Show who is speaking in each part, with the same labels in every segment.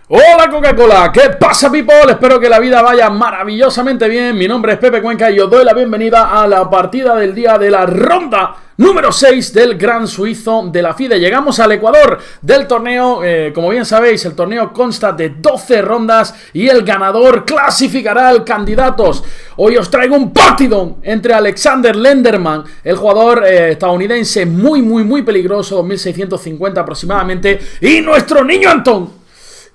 Speaker 1: Hola Coca-Cola, ¿qué pasa people? Espero que la vida vaya maravillosamente bien. Mi nombre es Pepe Cuenca y os doy la bienvenida a la partida del día de la ronda número 6 del Gran Suizo de la FIDE. Llegamos al Ecuador del torneo. Como bien sabéis, el torneo consta de 12 rondas y el ganador clasificará al candidatos. Hoy os traigo un partido entre Alexander Lenderman, el jugador estadounidense muy peligroso, 2650 aproximadamente, y nuestro niño Antón,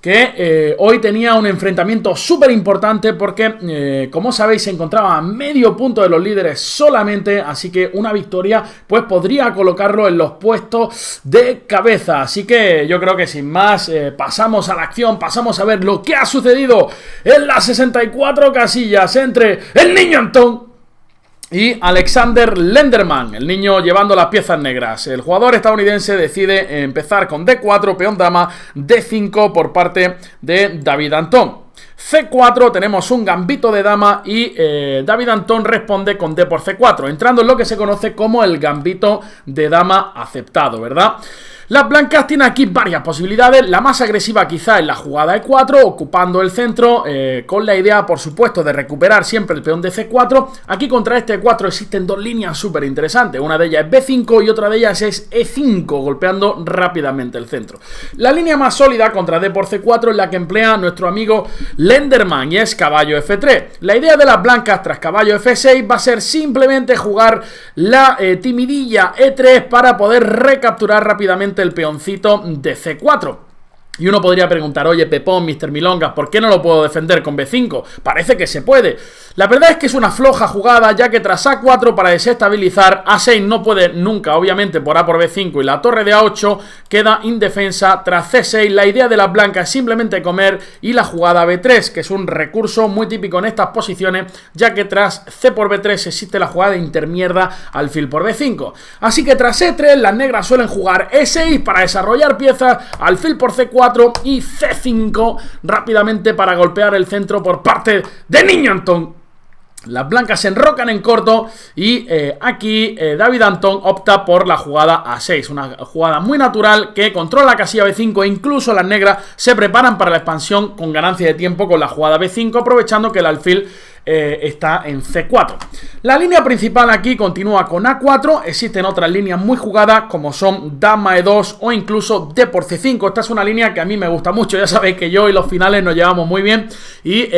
Speaker 1: que hoy tenía un enfrentamiento súper importante porque, como sabéis, se encontraba a medio punto de los líderes solamente, así que una victoria pues podría colocarlo en los puestos de cabeza. Así que yo creo que sin más, pasamos a la acción, pasamos a ver lo que ha sucedido en las 64 casillas entre el niño Antón y Alexander Lenderman, el niño llevando las piezas negras. El jugador estadounidense decide empezar con D4, peón dama, D5 por parte de David Antón. C4, tenemos un gambito de dama y David Antón responde con D por C4, entrando en lo que se conoce como el gambito de dama aceptado, ¿verdad? Las blancas tienen aquí varias posibilidades. La más agresiva quizá es la jugada E4, ocupando el centro, con la idea, por supuesto, de recuperar siempre el peón de C4. Aquí contra este E4 existen dos líneas súper interesantes. Una de ellas es B5 y otra de ellas es E5, golpeando rápidamente el centro. La línea más sólida contra D por C4 es la que emplea nuestro amigo Lenderman y es caballo F3. La idea de las blancas tras caballo F6 va a ser simplemente jugar la timidilla E3 para poder recapturar rápidamente el peoncito de C4. Y uno podría preguntar, oye Pepón, Mr. Milongas, ¿por qué no lo puedo defender con B5? Parece que se puede. La verdad es que es una floja jugada, ya que tras A4 para desestabilizar, A6 no puede nunca, obviamente por A por B5 y la torre de A8 queda indefensa. Tras C6 la idea de las blancas es simplemente comer y la jugada B3, que es un recurso muy típico en estas posiciones, ya que tras C por B3 existe la jugada intermierda alfil por B5. Así que tras E3 las negras suelen jugar E6 para desarrollar piezas, alfil por C4 y C5 rápidamente para golpear el centro por parte de niño Antón. Las blancas se enrocan en corto y aquí David Antón opta por la jugada A6, una jugada muy natural que controla la casilla B5 e incluso las negras se preparan para la expansión con ganancia de tiempo con la jugada B5, aprovechando que el alfil está en C4. La línea principal aquí continúa con A4, existen otras líneas muy jugadas como son dama E2 o incluso D por C5. Esta es una línea que a mí me gusta mucho, ya sabéis que yo y los finales nos llevamos muy bien y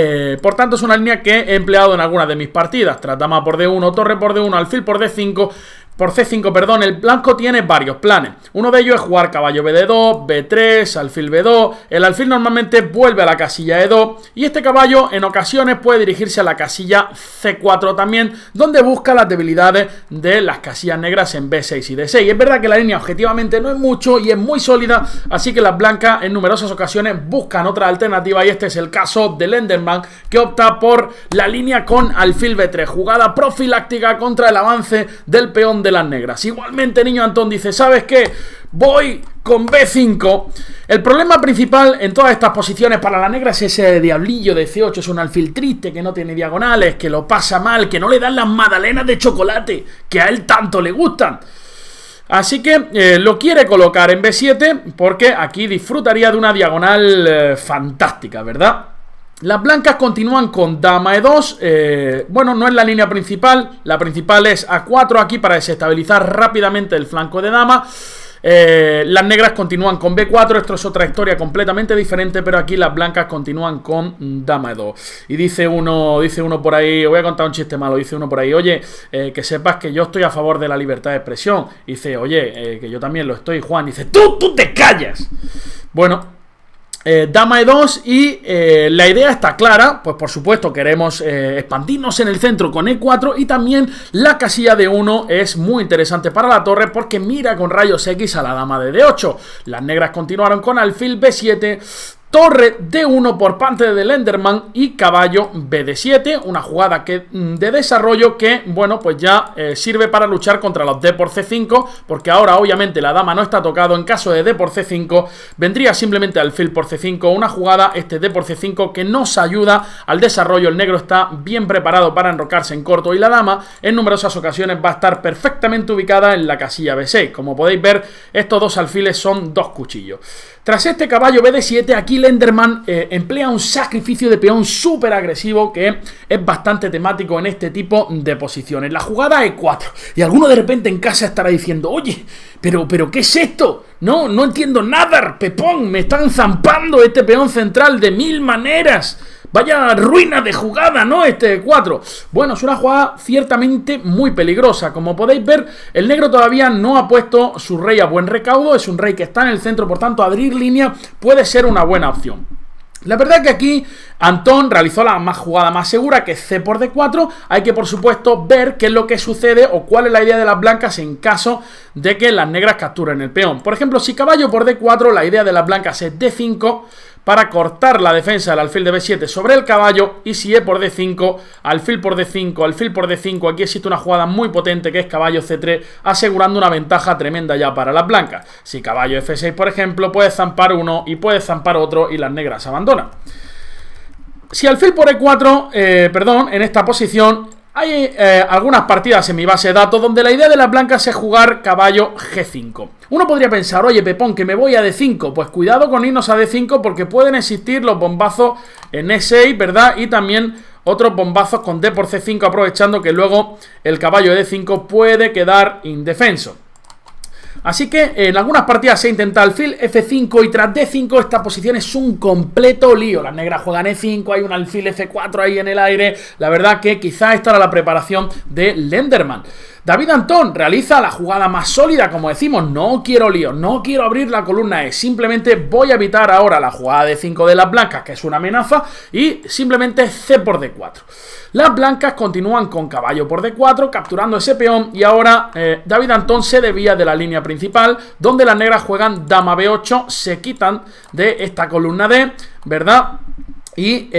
Speaker 1: por tanto es una línea que he empleado en algunas de mis partidas. Tras dama por D1, torre por D1, alfil por D5, por C5, perdón, el blanco tiene varios planes. Uno de ellos es jugar caballo BD2, B3, alfil B2. El alfil normalmente vuelve a la casilla E2 y este caballo en ocasiones puede dirigirse a la casilla C4 también, donde busca las debilidades de las casillas negras en B6 y D6. Es verdad que la línea objetivamente no es mucho y es muy sólida, así que las blancas en numerosas ocasiones buscan otra alternativa y este es el caso de Lenderman, que opta por la línea con alfil B3, jugada profiláctica contra el avance del peón de las negras. Igualmente niño Antón dice, ¿sabes qué? Voy con B5. El problema principal en todas estas posiciones para la negra es ese diablillo de C8, es un alfil triste que no tiene diagonales, que lo pasa mal, que no le dan las magdalenas de chocolate que a él tanto le gustan. Así que lo quiere colocar en B7 porque aquí disfrutaría de una diagonal fantástica, ¿verdad? Las blancas continúan con dama E2, bueno, no es la línea principal, la principal es A4 aquí para desestabilizar rápidamente el flanco de dama. Las negras continúan con B4, esto es otra historia completamente diferente, pero aquí las blancas continúan con dama E2. Y dice uno por ahí, voy a contar un chiste malo, dice uno por ahí, oye, que sepas que yo estoy a favor de la libertad de expresión. Dice, oye, que yo también lo estoy, Juan. Dice, tú te callas. Bueno, dama E2 y la idea está clara, pues por supuesto queremos expandirnos en el centro con E4 y también la casilla de 1 es muy interesante para la torre porque mira con rayos X a la dama de D8. Las negras continuaron con alfil B7, torre D1 por parte de Lenderman y caballo BD7, una jugada de desarrollo que, bueno, pues ya sirve para luchar contra los D por C5, porque ahora obviamente la dama no está tocado. En caso de D por C5 vendría simplemente alfil por C5, una jugada D por C5 que nos ayuda al desarrollo. El negro está bien preparado para enrocarse en corto y la dama en numerosas ocasiones va a estar perfectamente ubicada en la casilla B6. Como podéis ver, estos dos alfiles son dos cuchillos. Tras este caballo BD7, aquí Lenderman emplea un sacrificio de peón súper agresivo que es bastante temático en este tipo de posiciones. La jugada E4. Y alguno de repente en casa estará diciendo, oye, pero ¿qué es esto? No entiendo nada, Pepón, me están zampando este peón central de 1000 maneras. Vaya ruina de jugada, ¿no? Este E4. Bueno, es una jugada ciertamente muy peligrosa. Como podéis ver, el negro todavía no ha puesto su rey a buen recaudo. Es un rey que está en el centro, por tanto, abrir línea puede ser una buena opción. La verdad que aquí Antón realizó la jugada más segura, que es C por D4. Hay que, por supuesto, ver qué es lo que sucede o cuál es la idea de las blancas en caso de que las negras capturen el peón. Por ejemplo, si caballo por D4, la idea de las blancas es D5 para cortar la defensa del alfil de B7 sobre el caballo, y si E por D5, alfil por D5, alfil por D5, aquí existe una jugada muy potente que es caballo C3, asegurando una ventaja tremenda ya para las blancas. Si caballo F6, por ejemplo, puedes zampar uno y puedes zampar otro y las negras abandonan. Si alfil por E4, en esta posición hay algunas partidas en mi base de datos donde la idea de las blancas es jugar caballo G5. Uno podría pensar, oye Pepón, que me voy a D5. Pues cuidado con irnos a D5 porque pueden existir los bombazos en E6, ¿verdad? Y también otros bombazos con D por C5, aprovechando que luego el caballo de D5 puede quedar indefenso. Así que en algunas partidas se intenta alfil F5 y tras D5 esta posición es un completo lío. Las negras juegan E5, hay un alfil F4 ahí en el aire. La verdad que quizás esta era la preparación de Lenderman. David Antón realiza la jugada más sólida, como decimos, no quiero lío, no quiero abrir la columna E, simplemente voy a evitar ahora la jugada de 5 de las blancas, que es una amenaza, y simplemente C por D4. Las blancas continúan con caballo por D4, capturando ese peón, y ahora David Antón se desvía de la línea principal, donde las negras juegan dama B8, se quitan de esta columna D, ¿verdad? Y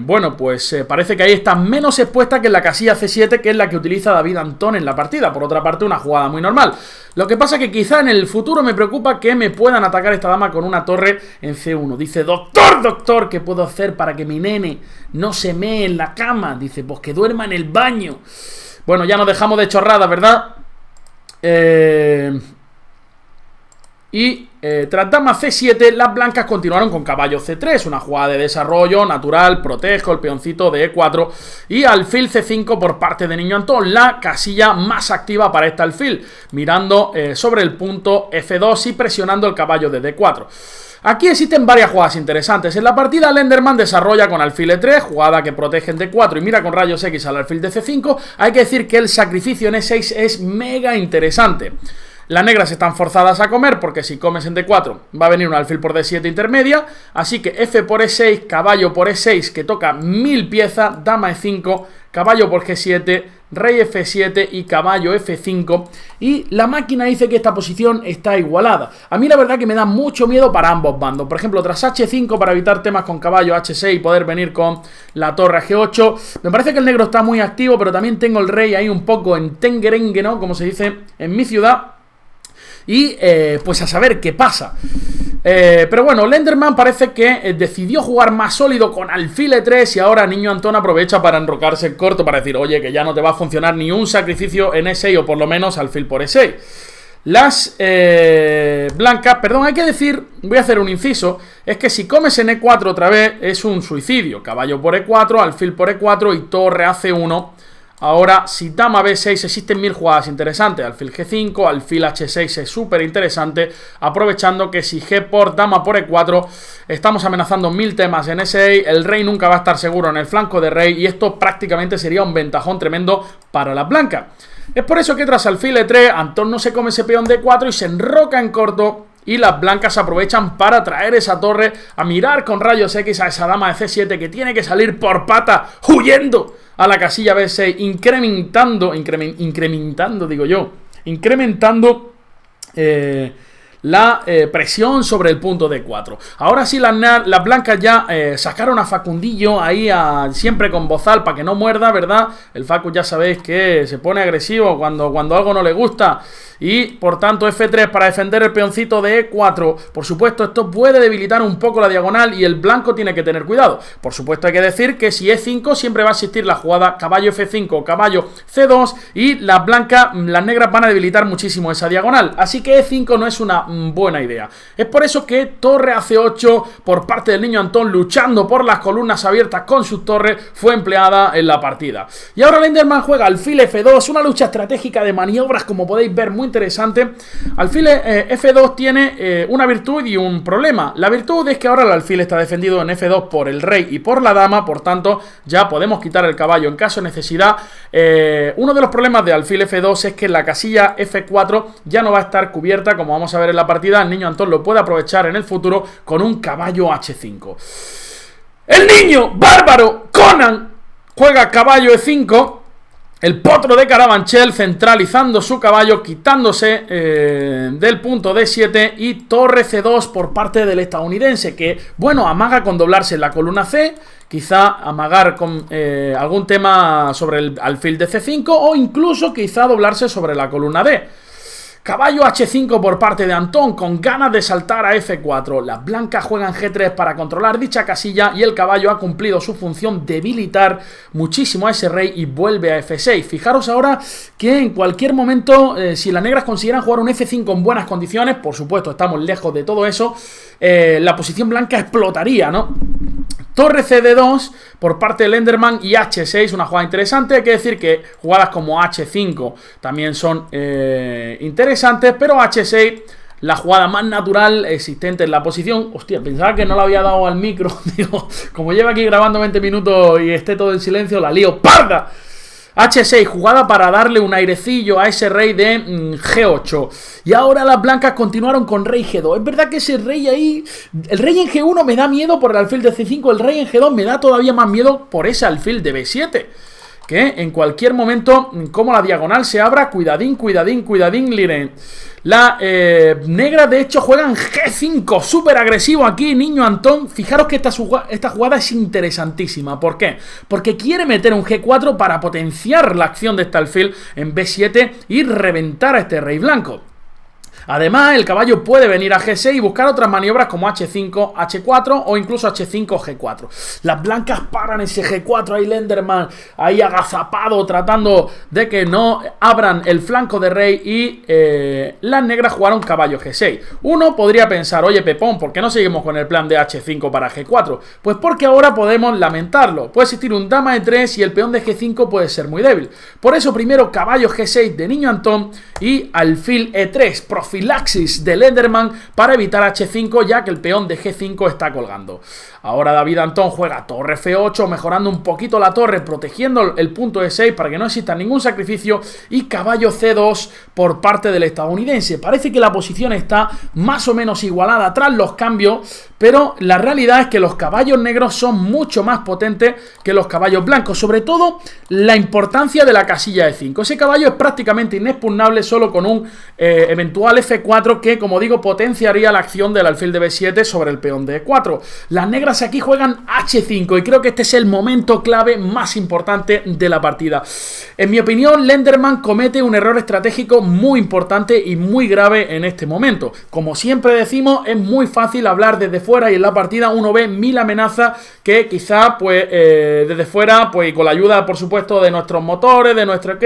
Speaker 1: bueno, pues parece que ahí está menos expuesta que en la casilla C7, que es la que utiliza David Antón en la partida. Por otra parte, una jugada muy normal. Lo que pasa es que quizá en el futuro me preocupa que me puedan atacar esta dama con una torre en C1. Dice, doctor, ¿qué puedo hacer para que mi nene no se mee en la cama? Dice, pues que duerma en el baño. Bueno, ya nos dejamos de chorradas, ¿verdad? Tras dama C7, las blancas continuaron con caballo C3, una jugada de desarrollo natural, protejo el peoncito de E4 y alfil C5 por parte de Niño Antón, la casilla más activa para este alfil, mirando sobre el punto F2 y presionando el caballo de D4. Aquí existen varias jugadas interesantes. En la partida Lenderman desarrolla con alfil E3, jugada que protege en D4 y mira con rayos X al alfil de C5. Hay que decir que el sacrificio en E6 es mega interesante. Las negras están forzadas a comer porque si comes en D4 va a venir un alfil por D7 intermedia, así que F por E6, caballo por E6 que toca 1000 piezas, dama E5, caballo por G7, rey F7 y caballo F5, y la máquina dice que esta posición está igualada. A mí la verdad que me da mucho miedo para ambos bandos. Por ejemplo, tras H5 para evitar temas con caballo H6 y poder venir con la torre G8, me parece que el negro está muy activo, pero también tengo el rey ahí un poco en tengerengue, ¿no? Como se dice en mi ciudad. Y pues a saber qué pasa. Pero bueno, Lenderman parece que decidió jugar más sólido con alfil E3 y ahora Niño Antón aprovecha para enrocarse en corto para decir, oye, que ya no te va a funcionar ni un sacrificio en E6 o por lo menos alfil por E6. Las blancas, perdón, hay que decir, voy a hacer un inciso, es que si comes en E4 otra vez es un suicidio. Caballo por E4, alfil por E4 y torre a C1. Ahora, si dama B6, existen 1000 jugadas interesantes. Alfil G5, alfil H6 es súper interesante, aprovechando que si G por dama por E4, estamos amenazando 1000 temas en E6, el rey nunca va a estar seguro en el flanco de rey, y esto prácticamente sería un ventajón tremendo para la blanca. Es por eso que tras alfil E3, Antón no se come ese peón de E4 y se enroca en corto, y las blancas aprovechan para traer esa torre a mirar con rayos X a esa dama de C7 que tiene que salir por pata, huyendo a la casilla B6, incrementando la presión sobre el punto D4. Ahora sí las blancas ya sacaron a Facundillo ahí siempre con bozal para que no muerda, ¿verdad? El Facu ya sabéis que se pone agresivo cuando algo no le gusta. Y por tanto F3 para defender el peoncito de E4. Por supuesto esto puede debilitar un poco la diagonal y el blanco tiene que tener cuidado. Por supuesto hay que decir que si E5 siempre va a existir la jugada caballo F5, caballo C2 y las negras van a debilitar muchísimo esa diagonal. Así que E5 no es una buena idea. Es por eso que torre a C8 por parte del niño Antón, luchando por las columnas abiertas con sus torres, fue empleada en la partida. Y ahora Lenderman juega alfil F2, una lucha estratégica de maniobras, como podéis ver, muy interesante. Alfil F2 tiene una virtud y un problema. La virtud es que ahora el alfil está defendido en F2 por el rey y por la dama, por tanto ya podemos quitar el caballo en caso de necesidad. Uno de los problemas de alfil F2 es que la casilla F4 ya no va a estar cubierta, como vamos a ver en la partida. El niño Antón lo puede aprovechar en el futuro con un caballo H5. El niño bárbaro Conan juega caballo E5. El potro de Carabanchel centralizando su caballo, quitándose del punto D7, y torre C2 por parte del estadounidense, que, bueno, amaga con doblarse en la columna C, quizá amagar con algún tema sobre el alfil de C5, o incluso quizá doblarse sobre la columna D. Caballo H5 por parte de Antón, con ganas de saltar a F4. Las blancas juegan G3 para controlar dicha casilla, y el caballo ha cumplido su función, debilitar muchísimo a ese rey, y vuelve a F6. Fijaros ahora que en cualquier momento, si las negras consiguieran jugar un F5 en buenas condiciones, por supuesto estamos lejos de todo eso, la posición blanca explotaría, ¿no? Torre CD2 por parte de Lenderman y H6, una jugada interesante. Hay que decir que jugadas como H5 también son interesantes, pero H6, la jugada más natural existente en la posición. Hostia, pensaba que no le había dado al micro. Digo, como lleva aquí grabando 20 minutos y esté todo en silencio, la lío parda. H6, jugada para darle un airecillo a ese rey de G8. Y ahora las blancas continuaron con rey G2. Es verdad que ese rey ahí, el rey en G1 me da miedo por el alfil de C5, el rey en G2 me da todavía más miedo por ese alfil de B7. Que en cualquier momento, como la diagonal se abra, cuidadín, cuidadín, cuidadín, Liren. La negra de hecho juegan G5, súper agresivo aquí, niño Antón. Fijaros que esta jugada es interesantísima. ¿Por qué? Porque quiere meter un G4 para potenciar la acción de este alfil en B7 y reventar a este rey blanco. Además, el caballo puede venir a G6 y buscar otras maniobras como H5, H4 o incluso H5, G4. Las blancas paran ese G4, ahí Lenderman, ahí agazapado, tratando de que no abran el flanco de rey, y las negras jugaron caballo G6. Uno podría pensar, oye Pepón, ¿por qué no seguimos con el plan de H5 para G4? Pues porque ahora podemos lamentarlo. Puede existir un dama E3 y el peón de G5 puede ser muy débil. Por eso primero caballo G6 de niño Antón y alfil E3, profilaxis de Lenderman para evitar H5, ya que el peón de G5 está colgando. Ahora David Antón juega torre F8, mejorando un poquito la torre, protegiendo el punto E6 para que no exista ningún sacrificio, y caballo C2 por parte del estadounidense. Parece que la posición está más o menos igualada tras los cambios, pero la realidad es que los caballos negros son mucho más potentes que los caballos blancos, sobre todo la importancia de la casilla E5. Ese caballo es prácticamente inexpugnable solo con un eventual F4 que, como digo, potenciaría la acción del alfil de B7 sobre el peón de E4. Las negras aquí juegan H5 y creo que este es el momento clave más importante de la partida. En mi opinión, Lenderman comete un error estratégico muy importante y muy grave en este momento. Como siempre decimos, es muy fácil hablar desde fuera y en la partida uno ve mil amenazas que quizá pues desde fuera, pues y con la ayuda por supuesto de nuestros motores, de nuestro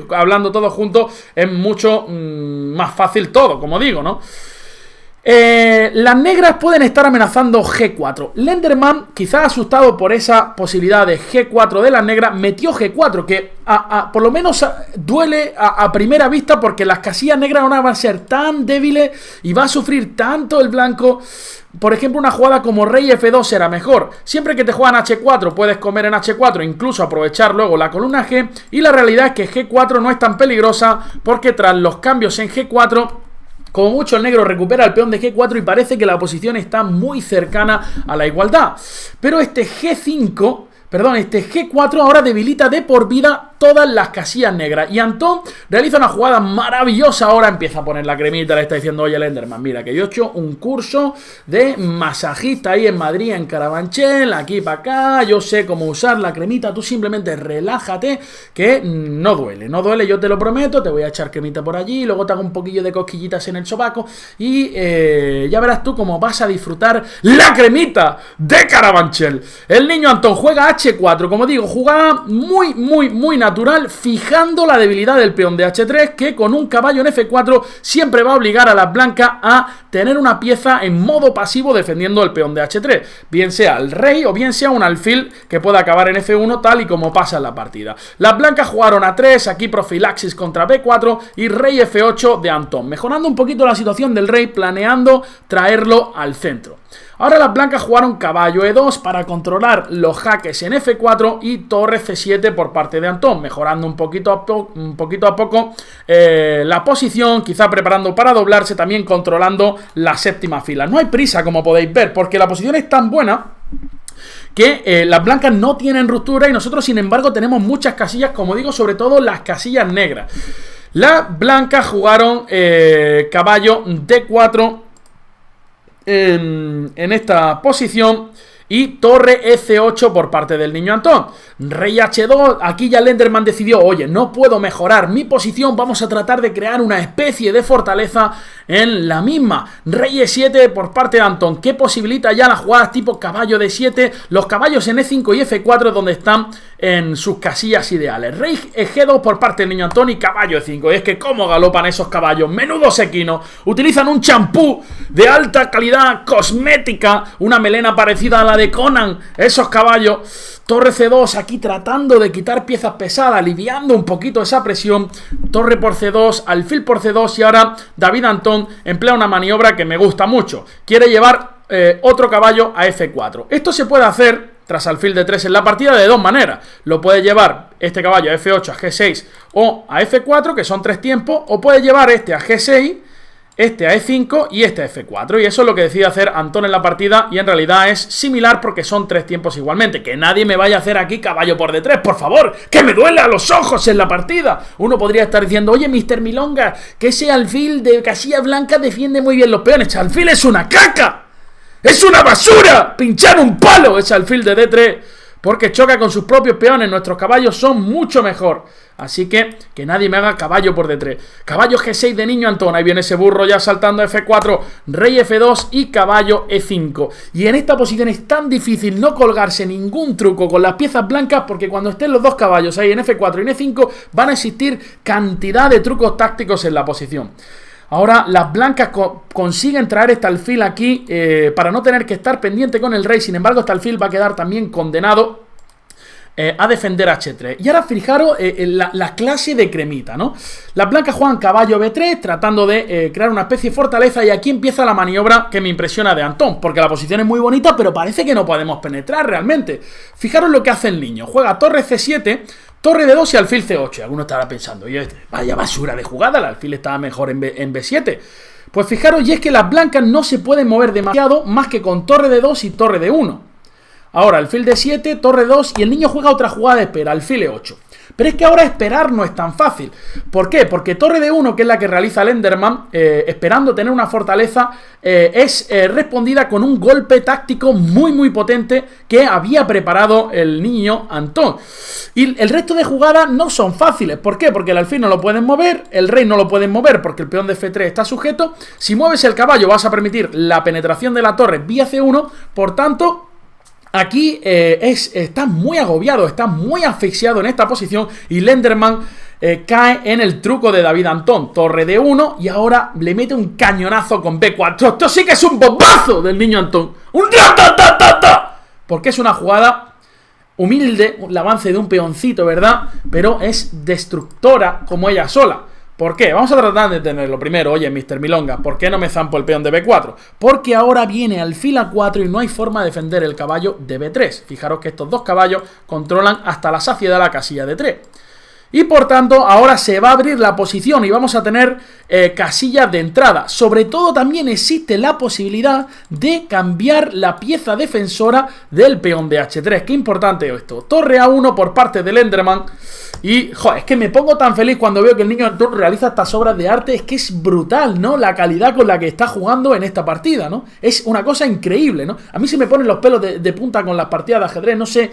Speaker 1: hablando todos juntos, es mucho más fácil todo, como digo, ¿no? Las negras pueden estar amenazando G4. Lenderman, quizás asustado por esa posibilidad de G4 de las negras, metió G4, que por lo menos duele a primera vista, porque las casillas negras ahora van a ser tan débiles y va a sufrir tanto el blanco. Por ejemplo, una jugada como rey F2 será mejor. Siempre que te juegan H4 puedes comer en H4, incluso aprovechar luego la columna G, y la realidad es que G4 no es tan peligrosa, porque tras los cambios en G4, como mucho el negro recupera el peón de G4 y parece que la posición está muy cercana a la igualdad. Pero este G4 ahora debilita de por vida todas las casillas negras. Y Antón realiza una jugada maravillosa. Ahora empieza a poner la cremita. Le está diciendo, oye Lenderman, mira que yo he hecho un curso de masajista ahí en Madrid, en Carabanchel, aquí para acá. Yo sé cómo usar la cremita. Tú simplemente relájate, que no duele. No duele, yo te lo prometo. Te voy a echar cremita por allí. Luego te hago un poquillo de cosquillitas en el sobaco. Y ya verás tú cómo vas a disfrutar la cremita de Carabanchel. El niño Antón juega H4, como digo, jugada muy natural, fijando la debilidad del peón de H3, que con un caballo en F4 siempre va a obligar a las blancas a tener una pieza en modo pasivo defendiendo el peón de H3, bien sea el rey o bien sea un alfil que pueda acabar en F1, tal y como pasa en la partida. Las blancas jugaron A3, aquí profilaxis contra B4 y rey F8 de Antón, mejorando un poquito la situación del rey, planeando traerlo al centro. Ahora las blancas jugaron caballo E2 para controlar los jaques en F4 y torre C7 por parte de Antón, mejorando un poquito a poco la posición, quizá preparando para doblarse, también controlando la séptima fila. No hay prisa, como podéis ver, porque la posición es tan buena que las blancas no tienen ruptura y nosotros, sin embargo, tenemos muchas casillas, como digo, sobre todo las casillas negras. Las blancas jugaron caballo D4 en esta posición y torre F8 por parte del niño Antón. Rey H2, aquí ya Lenderman decidió, oye, no puedo mejorar mi posición, vamos a tratar de crear una especie de fortaleza en la misma. Rey E7 por parte de Antón, que posibilita ya las jugadas tipo caballo D7, los caballos en E5 y F4 donde están en sus casillas ideales. Rey G2 por parte del niño Antón y caballo E5, y es que cómo galopan esos caballos, menudos equinos, utilizan un champú de alta calidad cosmética, una melena parecida a la de Conan, esos caballos. Torre C2 aquí tratando de quitar piezas pesadas, aliviando un poquito esa presión. Torre por C2, alfil por C2 y ahora David Antón emplea una maniobra que me gusta mucho. Quiere llevar otro caballo a F4. Esto se puede hacer tras alfil de 3 en la partida de dos maneras. Lo puede llevar este caballo a F8, a G6 o a F4, que son 3 tiempos, o puede llevar este a G6, este a E5 y este a F4, y eso es lo que decide hacer Antón en la partida, y en realidad es similar porque son 3 tiempos igualmente. Que nadie me vaya a hacer aquí caballo por D3, por favor, que me duele a los ojos en la partida. Uno podría estar diciendo, oye, Mr. Milonga, que ese alfil de casilla blanca defiende muy bien los peones. Ese alfil es una caca, es una basura, pinchar un palo ese alfil de D3, porque choca con sus propios peones. Nuestros caballos son mucho mejor. Así que nadie me haga caballo por D3. Caballo G6 de niño Antón. Ahí viene ese burro ya saltando a F4. Rey F2 y caballo E5. Y en esta posición es tan difícil no colgarse ningún truco con las piezas blancas, porque cuando estén los dos caballos ahí en F4 y en E5 van a existir cantidad de trucos tácticos en la posición. Ahora las blancas consiguen traer este alfil aquí para no tener que estar pendiente con el rey. Sin embargo, este alfil va a quedar también condenado a defender H3. Y ahora fijaros la clase de cremita, ¿no? Las blancas juegan caballo B3 tratando de crear una especie de fortaleza, y aquí empieza la maniobra que me impresiona de Antón, porque la posición es muy bonita, pero parece que no podemos penetrar realmente. Fijaros lo que hace el niño. Juega torre C7, torre D2 y alfil C8. Y alguno estará pensando, oye, vaya basura de jugada, el alfil estaba mejor en B7. Pues fijaros, y es que las blancas no se pueden mover demasiado más que con torre D2 y torre D1. Ahora alfil D7, torre 2 y el niño juega otra jugada de espera, alfil E8. Pero es que ahora esperar no es tan fácil. ¿Por qué? Porque torre D1, que es la que realiza Lenderman, esperando tener una fortaleza, es respondida con un golpe táctico muy potente que había preparado el niño Antón. Y el resto de jugadas no son fáciles. ¿Por qué? Porque el alfil no lo pueden mover, el rey no lo pueden mover porque el peón de F3 está sujeto. Si mueves el caballo vas a permitir la penetración de la torre vía C1, por tanto aquí está muy agobiado, está muy asfixiado en esta posición, y Lenderman cae en el truco de David Antón. Torre D1 y ahora le mete un cañonazo con B4. Esto sí que es un bombazo del niño Antón. ¡Un ta! Porque es una jugada humilde, el avance de un peoncito, ¿verdad? Pero es destructora como ella sola. ¿Por qué? Vamos a tratar de tenerlo primero. Oye, Mr. Milonga, ¿por qué no me zampo el peón de B4? Porque ahora viene alfil A4 y no hay forma de defender el caballo de B3. Fijaros que estos dos caballos controlan hasta la saciedad la casilla de 3. Y por tanto, ahora se va a abrir la posición y vamos a tener casillas de entrada. Sobre todo también existe la posibilidad de cambiar la pieza defensora del peón de H3. Qué importante esto. Torre A1 por parte de Lenderman. Y, joder, es que me pongo tan feliz cuando veo que el niño Antón realiza estas obras de arte. Es que es brutal, ¿no? La calidad con la que está jugando en esta partida, ¿no? Es una cosa increíble, ¿no? A mí se me ponen los pelos de punta con las partidas de ajedrez. No sé,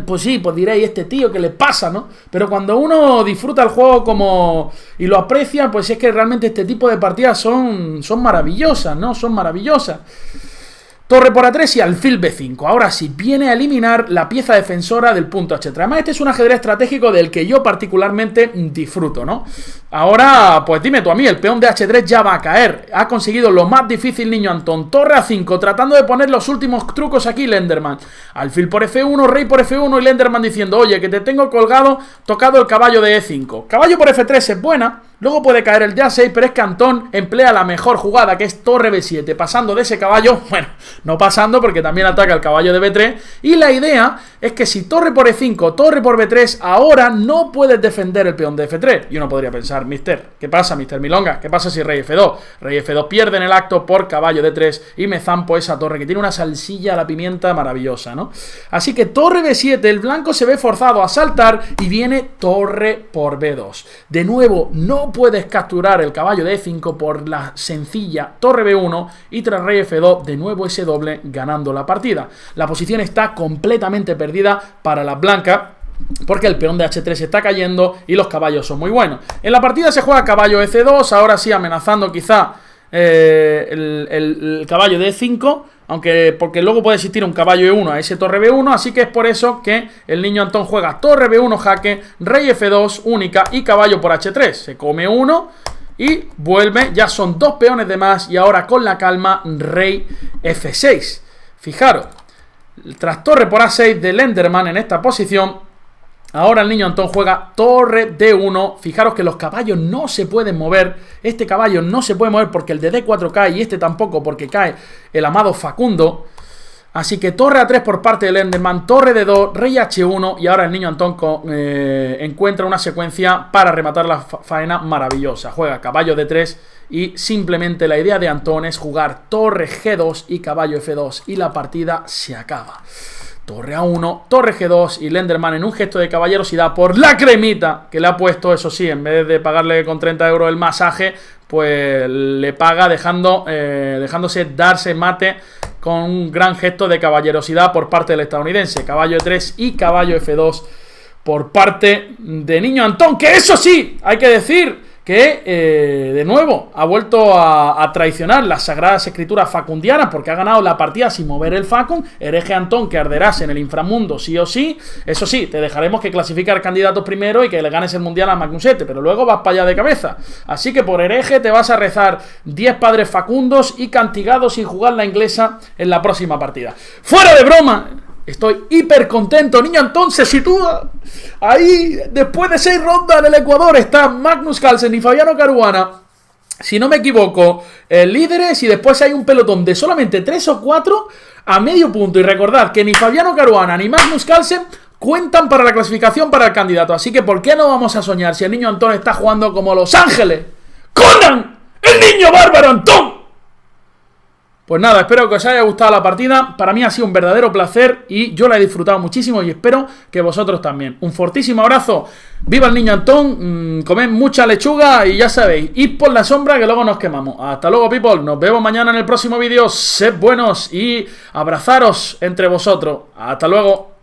Speaker 1: pues sí, pues diréis, este tío, ¿qué le pasa, no? Pero cuando uno disfruta el juego y lo aprecia, pues es que realmente este tipo de partidas son maravillosas, ¿no? Son maravillosas. Torre por A3 y alfil B5. Ahora sí, viene a eliminar la pieza defensora del punto H3. Además, este es un ajedrez estratégico del que yo particularmente disfruto, ¿no? Ahora, pues dime tú a mí, el peón de H3 ya va a caer. Ha conseguido lo más difícil Niño Antón. Torre A5, tratando de poner los últimos trucos aquí Lenderman. Alfil por F1, rey por F1 y Lenderman diciendo, oye, que te tengo colgado, tocado el caballo de E5. Caballo por F3 es buena. Luego puede caer el de A6, pero es que Antón emplea la mejor jugada, que es torre B7, pasando de ese caballo, bueno, no pasando porque también ataca el caballo de B3, y la idea es que si torre por E5, torre por B3, ahora no puedes defender el peón de F3. Y uno podría pensar, ¿qué pasa, Mister Milonga? ¿Qué pasa si rey F2? Rey F2 pierde en el acto por caballo de 3 y me zampo esa torre, que tiene una salsilla a la pimienta maravillosa, ¿no? Así que torre B7, el blanco se ve forzado a saltar y viene torre por B2. De nuevo, no puedes capturar el caballo de E5 por la sencilla torre B1 y tras rey F2 de nuevo ese doble ganando la partida. La posición está completamente perdida para las blancas porque el peón de H3 está cayendo y los caballos son muy buenos. En la partida se juega caballo F2, ahora sí amenazando quizá el caballo de E5, porque luego puede existir un caballo E1 a ese torre B1, así que es por eso que el niño Antón juega torre B1 jaque, rey F2 única y caballo por H3, se come uno y vuelve, ya son dos peones de más y ahora con la calma rey F6. Fijaros, tras torre por A6 de Lenderman en esta posición, ahora el niño Antón juega torre D1. Fijaros que los caballos no se pueden mover. Este caballo no se puede mover porque el de D4 cae y este tampoco porque cae el amado Facundo. Así que torre A3 por parte de Lenderman, torre D2, rey H1 y ahora el niño Antón encuentra una secuencia para rematar la faena maravillosa. Juega caballo D3 y simplemente la idea de Antón es jugar torre G2 y caballo F2 y la partida se acaba. Torre A1, torre G2 y Lenderman en un gesto de caballerosidad por la cremita que le ha puesto, eso sí, en vez de pagarle con 30 euros el masaje, pues le paga dejándose darse mate con un gran gesto de caballerosidad por parte del estadounidense. Caballo E3 y caballo F2 por parte de Niño Antón, que eso sí, hay que decir que de nuevo ha vuelto a traicionar las sagradas escrituras facundianas porque ha ganado la partida sin mover el facun. Hereje Antón, que arderás en el inframundo sí o sí. Eso sí, te dejaremos que clasificar candidatos primero y que le ganes el mundial a Magnusete, pero luego vas para allá de cabeza. Así que por hereje te vas a rezar 10 padres facundos y cantigados sin jugar la inglesa en la próxima partida. ¡Fuera de broma! Estoy hiper contento. Niño Antón se sitúa ahí después de 6 rondas en el Ecuador. Está Magnus Carlsen y Fabiano Caruana, si no me equivoco, líderes, y después hay un pelotón de solamente 3 o 4 a medio punto. Y recordad que ni Fabiano Caruana ni Magnus Carlsen cuentan para la clasificación para el candidato. Así que ¿por qué no vamos a soñar si el niño Antón está jugando como Los Ángeles? ¡Conan! ¡El niño bárbaro Antón! Pues nada, espero que os haya gustado la partida. Para mí ha sido un verdadero placer y yo la he disfrutado muchísimo y espero que vosotros también. Un fortísimo abrazo. ¡Viva el niño Antón! Comed mucha lechuga y ya sabéis, id por la sombra que luego nos quemamos. Hasta luego, people. Nos vemos mañana en el próximo vídeo. Sed buenos y abrazaros entre vosotros. Hasta luego.